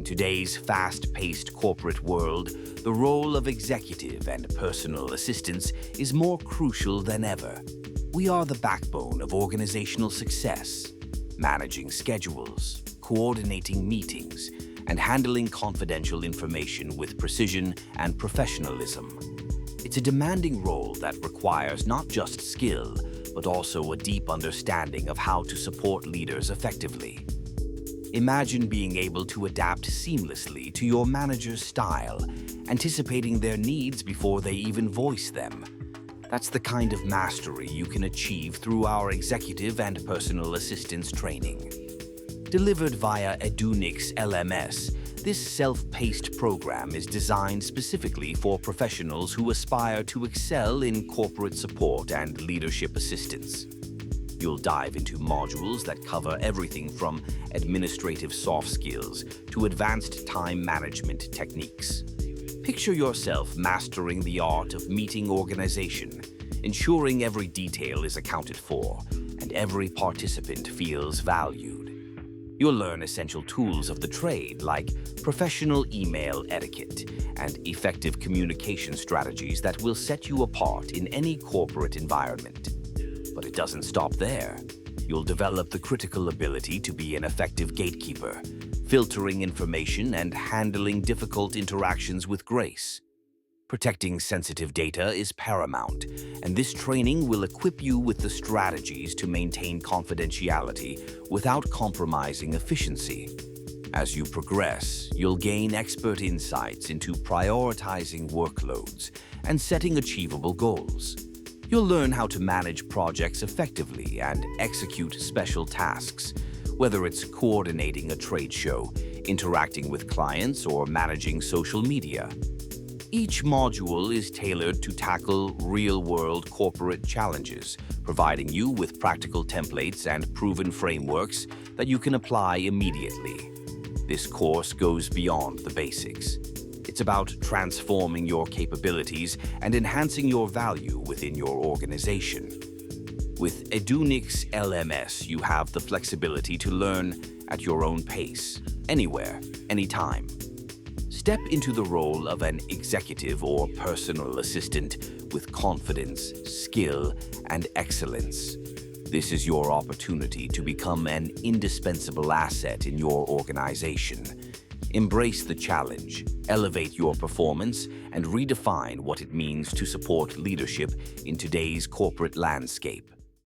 today's fast-paced corporate world, the role of executive and personal assistants is more crucial than ever. We are the backbone of organizational success, managing schedules, coordinating meetings, and handling confidential information with precision and professionalism. It's a demanding role that requires not just skill, but also a deep understanding of how to support leaders effectively. Imagine being able to adapt seamlessly to your manager's style, anticipating their needs before they even voice them. That's the kind of mastery you can achieve through our executive and personal assistance training. Delivered via Edunyx LMS, this self-paced program is designed specifically for professionals who aspire to excel in corporate support and leadership assistance. You'll dive into modules that cover everything from administrative soft skills to advanced time management techniques. Picture yourself mastering the art of meeting organization, ensuring every detail is accounted for and every participant feels valued. You'll learn essential tools of the trade like professional email etiquette and effective communication strategies that will set you apart in any corporate environment. But it doesn't stop there. You'll develop the critical ability to be an effective gatekeeper, filtering information and handling difficult interactions with grace. Protecting sensitive data is paramount, and this training will equip you with the strategies to maintain confidentiality without compromising efficiency. As you progress, you'll gain expert insights into prioritizing workloads and setting achievable goals. You'll learn how to manage projects effectively and execute special tasks, whether it's coordinating a trade show, interacting with clients, or managing social media. Each module is tailored to tackle real-world corporate challenges, providing you with practical templates and proven frameworks that you can apply immediately. This course goes beyond the basics. It's about transforming your capabilities and enhancing your value within your organization. With Edunyx LMS, you have the flexibility to learn at your own pace, anywhere, anytime. Step into the role of an executive or personal assistant with confidence, skill, and excellence. This is your opportunity to become an indispensable asset in your organization. Embrace the challenge, elevate your performance, and redefine what it means to support leadership in today's corporate landscape.